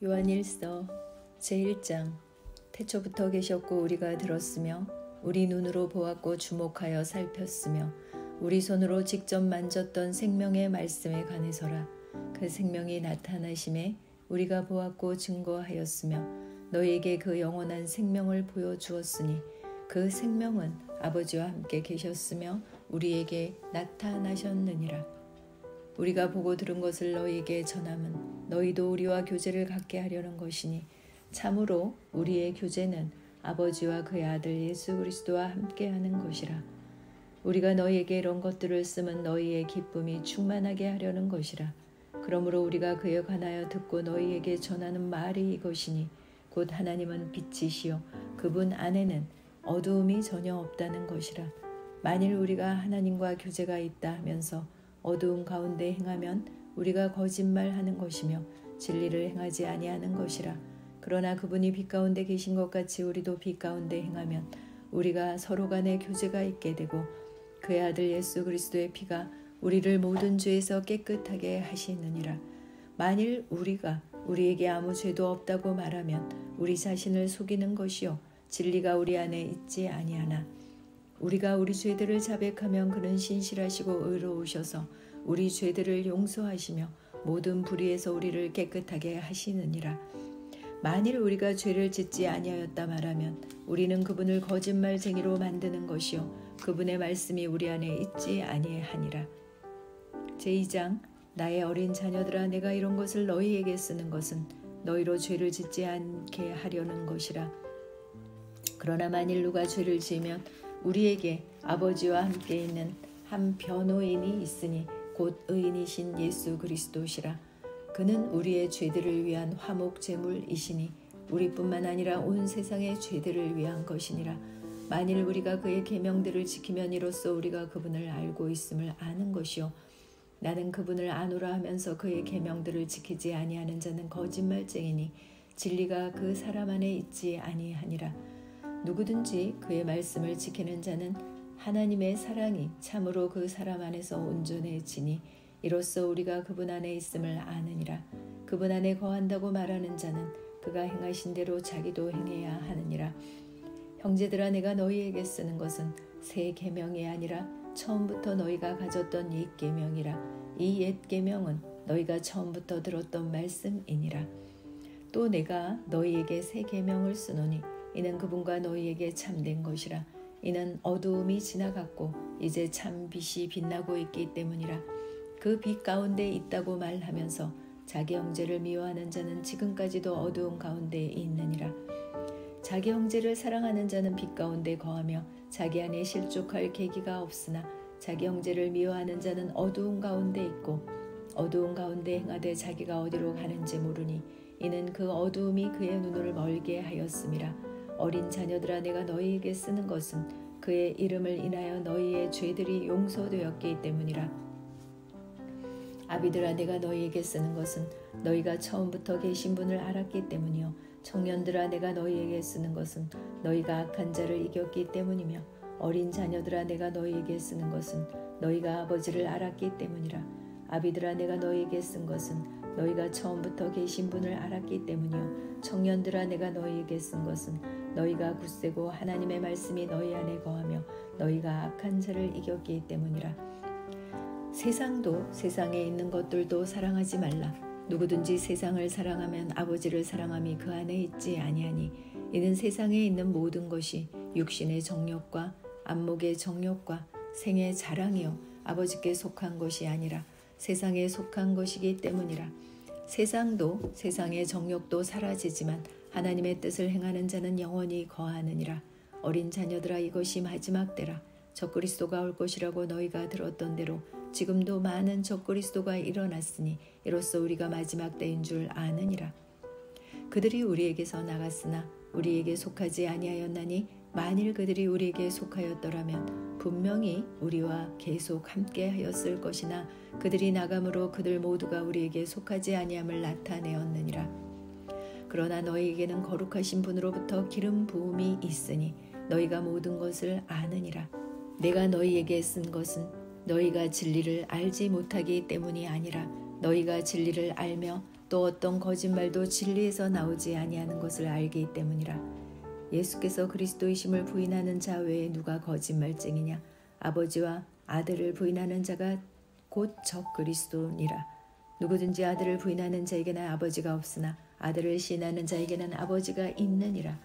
요한일서 제1장. 태초부터 계셨고 우리가 들었으며 우리 눈으로 보았고 주목하여 살폈으며 우리 손으로 직접 만졌던 생명의 말씀에 관해서라. 그 생명이 나타나심에 우리가 보았고 증거하였으며 너희에게 그 영원한 생명을 보여주었으니 그 생명은 아버지와 함께 계셨으며 우리에게 나타나셨느니라. 우리가 보고 들은 것을 너희에게 전함은 너희도 우리와 교제를 갖게 하려는 것이니 참으로 우리의 교제는 아버지와 그의 아들 예수 그리스도와 함께하는 것이라. 우리가 너희에게 이런 것들을 쓰면 너희의 기쁨이 충만하게 하려는 것이라. 그러므로 우리가 그에 관하여 듣고 너희에게 전하는 말이 이것이니 곧 하나님은 빛이시요 그분 안에는 어두움이 전혀 없다는 것이라. 만일 우리가 하나님과 교제가 있다 하면서 어두움 가운데 행하면 우리가 거짓말하는 것이며 진리를 행하지 아니하는 것이라. 그러나 그분이 빛 가운데 계신 것 같이 우리도 빛 가운데 행하면 우리가 서로 간에 교제가 있게 되고 그의 아들 예수 그리스도의 피가 우리를 모든 죄에서 깨끗하게 하시느니라. 만일 우리가 우리에게 아무 죄도 없다고 말하면 우리 자신을 속이는 것이요 진리가 우리 안에 있지 아니하나 우리가 우리 죄들을 자백하면 그는 신실하시고 의로우셔서 우리 죄들을 용서하시며 모든 불의에서 우리를 깨끗하게 하시느니라. 만일 우리가 죄를 짓지 아니하였다 말하면 우리는 그분을 거짓말쟁이로 만드는 것이요 그분의 말씀이 우리 안에 있지 아니하니라. 제2장. 나의 어린 자녀들아, 내가 이런 것을 너희에게 쓰는 것은 너희로 죄를 짓지 않게 하려는 것이라. 그러나 만일 누가 죄를 지으면 우리에게 아버지와 함께 있는 한 변호인이 있으니 곧 의인이신 예수 그리스도시라. 그는 우리의 죄들을 위한 화목 제물이시니 우리뿐만 아니라 온 세상의 죄들을 위한 것이니라. 만일 우리가 그의 계명들을 지키면 이로써 우리가 그분을 알고 있음을 아는 것이요 나는 그분을 아노라 하면서 그의 계명들을 지키지 아니하는 자는 거짓말쟁이니 진리가 그 사람 안에 있지 아니하니라. 누구든지 그의 말씀을 지키는 자는 하나님의 사랑이 참으로 그 사람 안에서 온전해지니 이로써 우리가 그분 안에 있음을 아느니라. 그분 안에 거한다고 말하는 자는 그가 행하신 대로 자기도 행해야 하느니라. 형제들아, 내가 너희에게 쓰는 것은 새 계명이 아니라 처음부터 너희가 가졌던 옛 계명이라. 이 옛 계명은 너희가 처음부터 들었던 말씀이니라. 또 내가 너희에게 새 계명을 쓰노니 이는 그분과 너희에게 참된 것이라. 이는 어두움이 지나갔고 이제 참 빛이 빛나고 있기 때문이라. 그 빛 가운데 있다고 말하면서 자기 형제를 미워하는 자는 지금까지도 어두움 가운데 있느니라. 자기 형제를 사랑하는 자는 빛 가운데 거하며 자기 안에 실족할 계기가 없으나 자기 형제를 미워하는 자는 어두움 가운데 있고 어두움 가운데 행하되 자기가 어디로 가는지 모르니 이는 그 어두움이 그의 눈을 멀게 하였음이라. 어린 자녀들아, 내가 너희에게 쓰는 것은 그의 이름을 인하여 너희의 죄들이 용서되었기 때문이라. 아비들아, 내가 너희에게 쓰는 것은 너희가 처음부터 계신 분을 알았기 때문이요 청년들아, 내가 너희에게 쓰는 것은 너희가 악한 자를 이겼기 때문이며 어린 자녀들아, 내가 너희에게 쓰는 것은 너희가 아버지를 알았기 때문이라. 아비들아, 내가 너희에게 쓴 것은 너희가 처음부터 계신 분을 알았기 때문이요 청년들아, 내가 너희에게 쓴 것은 너희가 굳세고 하나님의 말씀이 너희 안에 거하며 너희가 악한 자를 이겼기 때문이라. 세상도 세상에 있는 것들도 사랑하지 말라. 누구든지 세상을 사랑하면 아버지를 사랑함이 그 안에 있지 아니하니 이는 세상에 있는 모든 것이 육신의 정욕과 안목의 정욕과 생의 자랑이요 아버지께 속한 것이 아니라 세상에 속한 것이기 때문이라. 세상도 세상의 정욕도 사라지지만 하나님의 뜻을 행하는 자는 영원히 거하느니라. 어린 자녀들아, 이것이 마지막 때라. 적그리스도가 올 것이라고 너희가 들었던 대로 지금도 많은 적그리스도가 일어났으니 이로써 우리가 마지막 때인 줄 아느니라. 그들이 우리에게서 나갔으나 우리에게 속하지 아니하였나니 만일 그들이 우리에게 속하였더라면 분명히 우리와 계속 함께 하였을 것이나 그들이 나감으로 그들 모두가 우리에게 속하지 아니함을 나타내었느니라. 그러나 너희에게는 거룩하신 분으로부터 기름 부음이 있으니 너희가 모든 것을 아느니라. 내가 너희에게 쓴 것은 너희가 진리를 알지 못하기 때문이 아니라 너희가 진리를 알며 또 어떤 거짓말도 진리에서 나오지 아니하는 것을 알기 때문이라. 예수께서 그리스도이심을 부인하는 자 외에 누가 거짓말쟁이냐? 아버지와 아들을 부인하는 자가 곧 적그리스도니라. 누구든지 아들을 부인하는 자에게는 아버지가 없으나 아들을 시인하는 자에게는 아버지가 있느니라.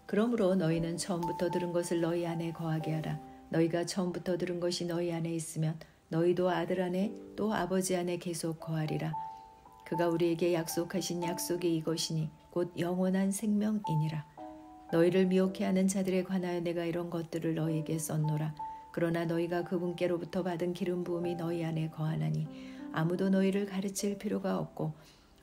그러므로 너희는 처음부터 들은 것을 너희 안에 거하게 하라. 너희가 처음부터 들은 것이 너희 안에 있으면 너희도 아들 안에 또 아버지 안에 계속 거하리라. 그가 우리에게 약속하신 약속이 이것이니 곧 영원한 생명이니라. 너희를 미혹해 하는 자들에 관하여 내가 이런 것들을 너희에게 썼노라. 그러나 너희가 그분께로부터 받은 기름 부음이 너희 안에 거하나니 아무도 너희를 가르칠 필요가 없고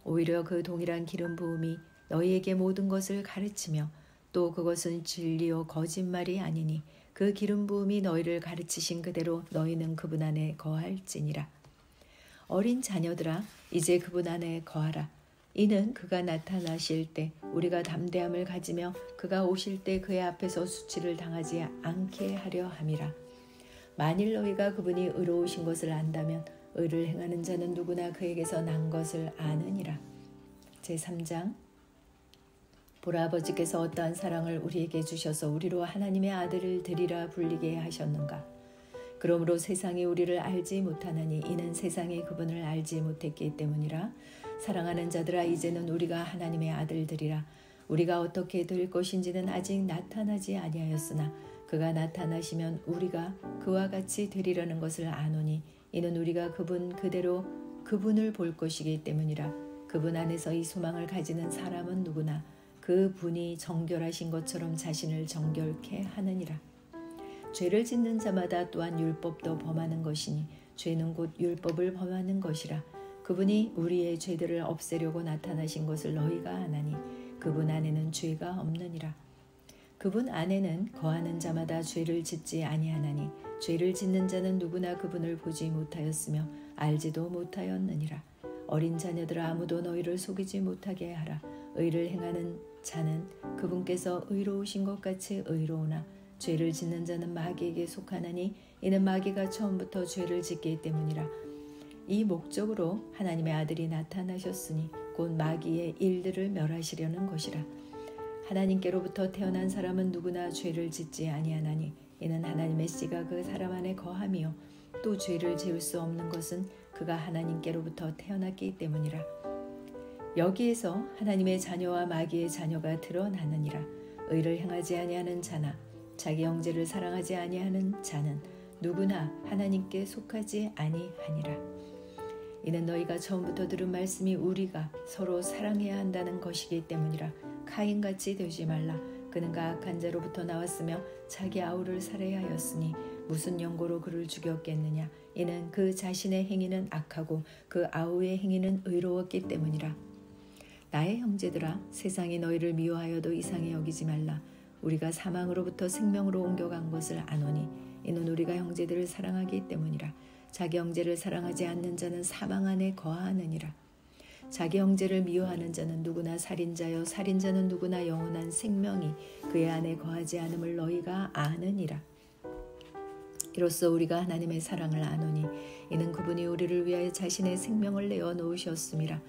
오히려 그 동일한 기름 부음이 너희에게 모든 것을 가르치며 또 그것은 진리요 거짓말이 아니니 그 기름 부음이 너희를 가르치신 그대로 너희는 그분 안에 거할지니라. 어린 자녀들아 이제 그분 안에 거하라. 이는 그가 나타나실 때 우리가 담대함을 가지며 그가 오실 때 그의 앞에서 수치를 당하지 않게 하려 함이라. 만일 너희가 그분이 의로우신 것을 안다면 의를 행하는 자는 누구나 그에게서 난 것을 아느니라. 제3장. 보라, 아버지께서 어떠한 사랑을 우리에게 주셔서 우리로 하나님의 아들을 드리라 불리게 하셨는가. 그러므로 세상이 우리를 알지 못하나니 이는 세상이 그분을 알지 못했기 때문이라. 사랑하는 자들아 이제는 우리가 하나님의 아들들이라. 우리가 어떻게 될 것인지는 아직 나타나지 아니하였으나 그가 나타나시면 우리가 그와 같이 되리라는 것을 아노니 이는 우리가 그분 그대로 그분을 볼 것이기 때문이라. 그분 안에서 이 소망을 가지는 사람은 누구나 그 분이 정결하신 것처럼 자신을 정결케 하느니라. 죄를 짓는 자마다 또한 율법도 범하는 것이니 죄는 곧 율법을 범하는 것이라. 그분이 우리의 죄들을 없애려고 나타나신 것을 너희가 아나니 그분 안에는 죄가 없느니라. 그분 안에는 거하는 자마다 죄를 짓지 아니하나니 죄를 짓는 자는 누구나 그분을 보지 못하였으며 알지도 못하였느니라. 어린 자녀들아 아무도 너희를 속이지 못하게 하라. 의를 행하는 자는 그분께서 의로우신 것 같이 의로우나 죄를 짓는 자는 마귀에게 속하나니 이는 마귀가 처음부터 죄를 짓기 때문이라. 이 목적으로 하나님의 아들이 나타나셨으니 곧 마귀의 일들을 멸하시려는 것이라. 하나님께로부터 태어난 사람은 누구나 죄를 짓지 아니하나니 이는 하나님의 씨가 그 사람 안에 거함이요 또 죄를 지을 수 없는 것은 그가 하나님께로부터 태어났기 때문이라. 여기에서 하나님의 자녀와 마귀의 자녀가 드러나느니라. 의를 행하지 아니하는 자나 자기 형제를 사랑하지 아니하는 자는 누구나 하나님께 속하지 아니하니라. 이는 너희가 처음부터 들은 말씀이 우리가 서로 사랑해야 한다는 것이기 때문이라. 카인같이 되지 말라. 그는 악한 자로부터 나왔으며 자기 아우를 살해하였으니 무슨 연고로 그를 죽였겠느냐. 이는 그 자신의 행위는 악하고 그 아우의 행위는 의로웠기 때문이라. 나의 형제들아 세상이 너희를 미워하여도 이상히 여기지 말라. 우리가 사망으로부터 생명으로 옮겨간 것을 아노니 이는 우리가 형제들을 사랑하기 때문이라. 자기 형제를 사랑하지 않는 자는 사망 안에 거하느니라. 자기 형제를 미워하는 자는 누구나 살인자요 살인자는 누구나 영원한 생명이 그의 안에 거하지 않음을 너희가 아느니라. 이로써 우리가 하나님의 사랑을 아노니 이는 그분이 우리를 위하여 자신의 생명을 내어 놓으셨음이라.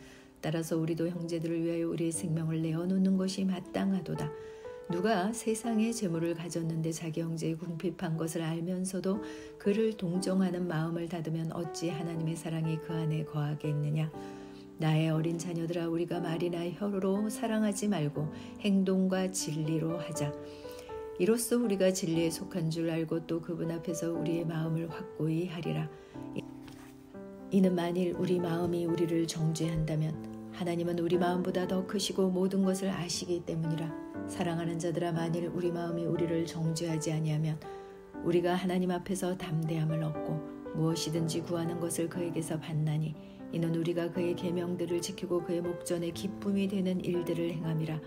따라서 우리도 형제들을 위하여 우리의 생명을 내어 놓는 것이 마땅하도다. 누가 세상의 재물을 가졌는데 자기 형제의 궁핍한 것을 알면서도 그를 동정하는 마음을 닫으면 어찌 하나님의 사랑이 그 안에 거하겠느냐. 나의 어린 자녀들아 우리가 말이나 혀로 사랑하지 말고 행동과 진리로 하자. 이로써 우리가 진리에 속한 줄 알고 또 그분 앞에서 우리의 마음을 확고히 하리라. 이는 만일 우리 마음이 우리를 정죄한다면 하나님은 우리 마음보다 더 크시고 모든 것을 아시기 때문이라. 사랑하는 자들아 만일 우리 마음이 우리를 정죄하지 아니하면 우리가 하나님 앞에서 담대함을 얻고 무엇이든지 구하는 것을 그에게서 받나니 이는 우리가 그의 계명들을 지키고 그의 목전에 기쁨이 되는 일들을 행함이라.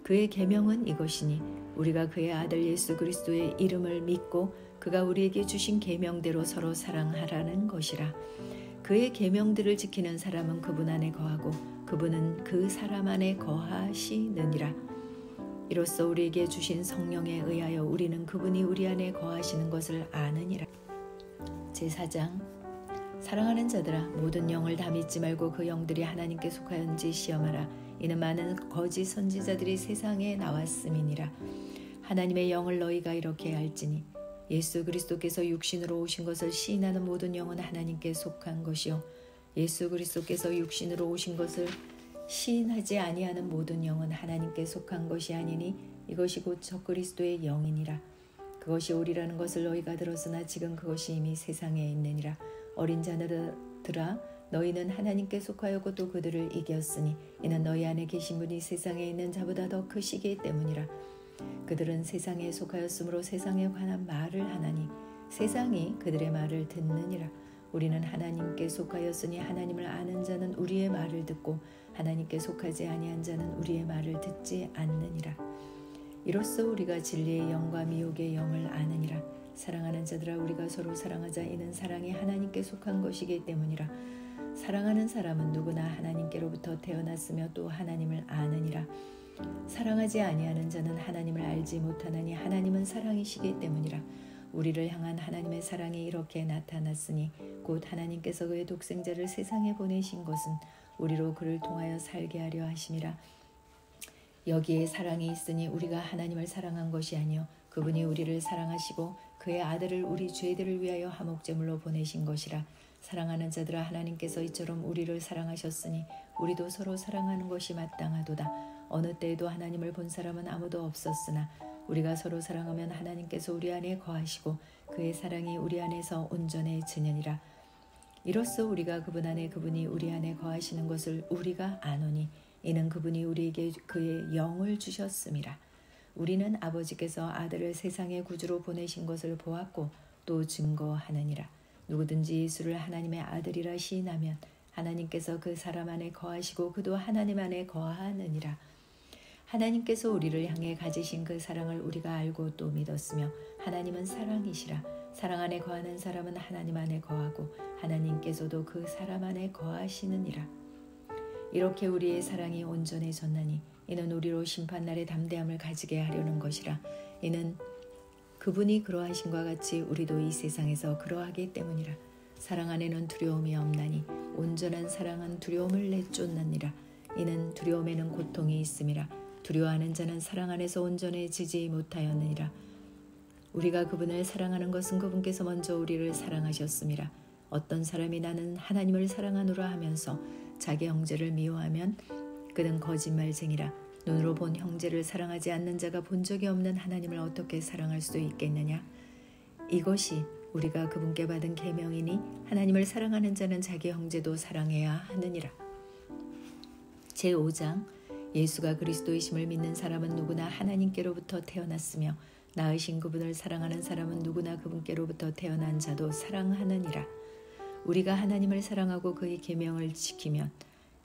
그의 계명은 이것이니 우리가 그의 아들 예수 그리스도의 이름을 믿고 그가 우리에게 주신 계명대로 서로 사랑하라는 것이라. 그의 계명들을 지키는 사람은 그분 안에 거하고 그분은 그 사람 안에 거하시느니라. 이로써 우리에게 주신 성령에 의하여 우리는 그분이 우리 안에 거하시는 것을 아느니라. 제4장. 사랑하는 자들아, 모든 영을 다 믿지 말고 그 영들이 하나님께 속하였는지 시험하라. 이는 많은 거짓 선지자들이 세상에 나왔음이니라. 하나님의 영을 너희가 이렇게 알지니 예수 그리스도께서 육신으로 오신 것을 시인하는 모든 영은 하나님께 속한 것이요 예수 그리스도께서 육신으로 오신 것을 시인하지 아니하는 모든 영은 하나님께 속한 것이 아니니 이것이 곧 적그리스도의 영이니라. 그것이 오리라는 것을 너희가 들었으나 지금 그것이 이미 세상에 있느니라. 어린 자들아, 너희는 하나님께 속하였고 또 그들을 이겼으니 이는 너희 안에 계신 분이 세상에 있는 자보다 더 크시기 때문이라. 그들은 세상에 속하였으므로 세상에 관한 말을 하나니 세상이 그들의 말을 듣느니라. 우리는 하나님께 속하였으니 하나님을 아는 자는 우리의 말을 듣고 하나님께 속하지 아니한 자는 우리의 말을 듣지 않느니라. 이로써 우리가 진리의 영과 미혹의 영을 아느니라. 사랑하는 자들아, 우리가 서로 사랑하자. 이는 사랑이 하나님께 속한 것이기 때문이라. 사랑하는 사람은 누구나 하나님께로부터 태어났으며 또 하나님을 아느니라. 사랑하지 아니하는 자는 하나님을 알지 못하나니 하나님은 사랑이시기 때문이라. 우리를 향한 하나님의 사랑이 이렇게 나타났으니 곧 하나님께서 그의 독생자를 세상에 보내신 것은 우리로 그를 통하여 살게 하려 하심이라. 여기에 사랑이 있으니 우리가 하나님을 사랑한 것이 아니요 그분이 우리를 사랑하시고 그의 아들을 우리 죄들을 위하여 화목제물로 보내신 것이라. 사랑하는 자들아, 하나님께서 이처럼 우리를 사랑하셨으니 우리도 서로 사랑하는 것이 마땅하도다. 어느 때에도 하나님을 본 사람은 아무도 없었으나 우리가 서로 사랑하면 하나님께서 우리 안에 거하시고 그의 사랑이 우리 안에서 온전해지느니라. 이로써 우리가 그분 안에 그분이 우리 안에 거하시는 것을 우리가 아노니 이는 그분이 우리에게 그의 영을 주셨음이라. 우리는 아버지께서 아들을 세상의 구주로 보내신 것을 보았고 또 증거하느니라. 누구든지 예수를 하나님의 아들이라 시인하면 하나님께서 그 사람 안에 거하시고 그도 하나님 안에 거하느니라. 하나님께서 우리를 향해 가지신 그 사랑을 우리가 알고 또 믿었으며 하나님은 사랑이시라. 사랑 안에 거하는 사람은 하나님 안에 거하고 하나님께서도 그 사람 안에 거하시느니라. 이렇게 우리의 사랑이 온전해졌나니 이는 우리로 심판날의 담대함을 가지게 하려는 것이라. 이는 그분이 그러하신과 같이 우리도 이 세상에서 그러하기 때문이라. 사랑 안에는 두려움이 없나니 온전한 사랑은 두려움을 내쫓느니라. 이는 두려움에는 고통이 있음이라. 두려워하는 자는 사랑 안에서 온전해지지 못하였느니라. 우리가 그분을 사랑하는 것은 그분께서 먼저 우리를 사랑하셨음이라. 어떤 사람이 나는 하나님을 사랑하노라 하면서 자기 형제를 미워하면 그는 거짓말쟁이라. 눈으로 본 형제를 사랑하지 않는 자가 본 적이 없는 하나님을 어떻게 사랑할 수 있겠느냐. 이것이 우리가 그분께 받은 계명이니 하나님을 사랑하는 자는 자기 형제도 사랑해야 하느니라. 제5장 예수가 그리스도이심을 믿는 사람은 누구나 하나님께로부터 태어났으며 낳으신 그분을 사랑하는 사람은 누구나 그분께로부터 태어난 자도 사랑하느니라. 우리가 하나님을 사랑하고 그의 계명을 지키면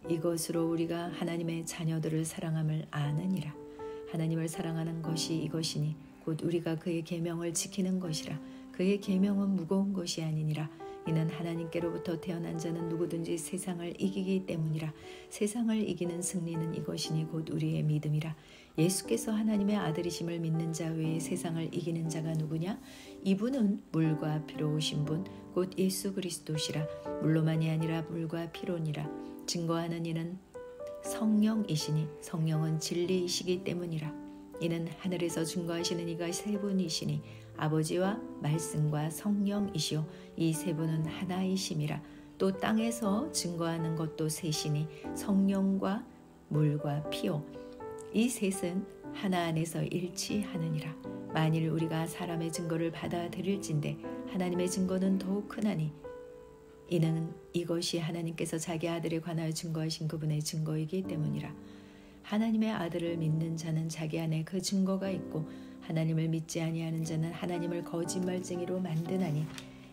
이것으로 우리가 하나님의 자녀들을 사랑함을 아느니라. 하나님을 사랑하는 것이 이것이니 곧 우리가 그의 계명을 지키는 것이라. 그의 계명은 무거운 것이 아니니라. 이는 하나님께로부터 태어난 자는 누구든지 세상을 이기기 때문이라. 세상을 이기는 승리는 이것이니 곧 우리의 믿음이라. 예수께서 하나님의 아들이심을 믿는 자 외에 세상을 이기는 자가 누구냐? 이분은 물과 피로 오신 분 곧 예수 그리스도시라. 물로만이 아니라 물과 피로니라. 증거하는 이는 성령이시니 성령은 진리이시기 때문이라. 이는 하늘에서 증거하시는 이가 세 분이시니 아버지와 말씀과 성령이시오. 이 세 분은 하나이심이라. 또 땅에서 증거하는 것도 셋이니 성령과 물과 피오. 이 셋은 하나 안에서 일치하느니라. 만일 우리가 사람의 증거를 받아들일진대 하나님의 증거는 더욱 크나니 이는 이것이 하나님께서 자기 아들에 관하여 증거하신 그분의 증거이기 때문이라. 하나님의 아들을 믿는 자는 자기 안에 그 증거가 있고 하나님을 믿지 아니하는 자는 하나님을 거짓말쟁이로 만드나니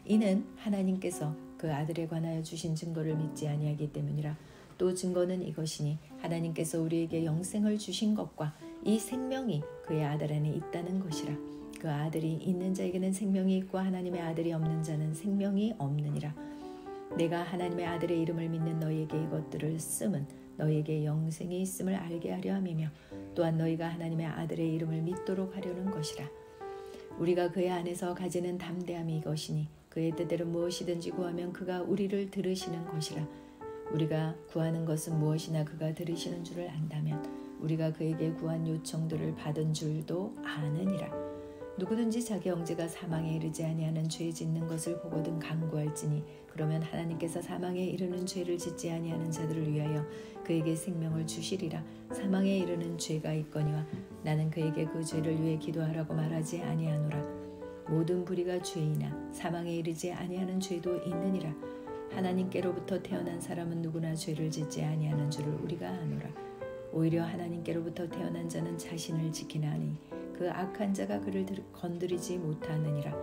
이는 하나님께서 그 아들에 관하여 주신 증거를 믿지 아니하기 때문이라. 또 증거는 이것이니 하나님께서 우리에게 영생을 주신 것과 이 생명이 그의 아들 안에 있다는 것이라. 그 아들이 있는 자에게는 생명이 있고 하나님의 아들이 없는 자는 생명이 없느니라. 내가 하나님의 아들의 이름을 믿는 너희에게 이것들을 쓰면 너희에게 영생이 있음을 알게 하려 함이며 또한 너희가 하나님의 아들의 이름을 믿도록 하려는 것이라. 우리가 그의 안에서 가지는 담대함이 이것이니 그의 뜻대로 무엇이든지 구하면 그가 우리를 들으시는 것이라. 우리가 구하는 것은 무엇이나 그가 들으시는 줄을 안다면 우리가 그에게 구한 요청들을 받은 줄도 아느니라. 누구든지 자기 형제가 사망에 이르지 아니하는 죄 짓는 것을 보거든 간구할지니 그러면 하나님께서 사망에 이르는 죄를 짓지 아니하는 자들을 위하여 그에게 생명을 주시리라. 사망에 이르는 죄가 있거니와 나는 그에게 그 죄를 위해 기도하라고 말하지 아니하노라. 모든 불의가 죄이나 사망에 이르지 아니하는 죄도 있느니라. 하나님께로부터 태어난 사람은 누구나 죄를 짓지 아니하는 줄을 우리가 아노라. 오히려 하나님께로부터 태어난 자는 자신을 지키나니 그 악한 자가 그를 건드리지 못하느니라.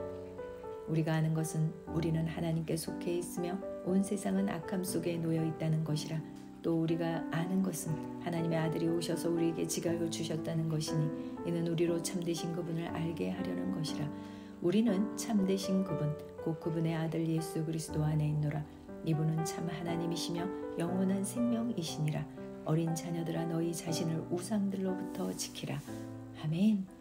우리가 아는 것은 우리는 하나님께 속해 있으며 온 세상은 악함 속에 놓여 있다는 것이라. 또 우리가 아는 것은 하나님의 아들이 오셔서 우리에게 지각을 주셨다는 것이니 이는 우리로 참되신 그분을 알게 하려는 것이라. 우리는 참되신 그분 곧 그분의 아들 예수 그리스도 안에 있노라. 이분은 참 하나님이시며 영원한 생명이시니라. 어린 자녀들아 너희 자신을 우상들로부터 지키라. 아멘.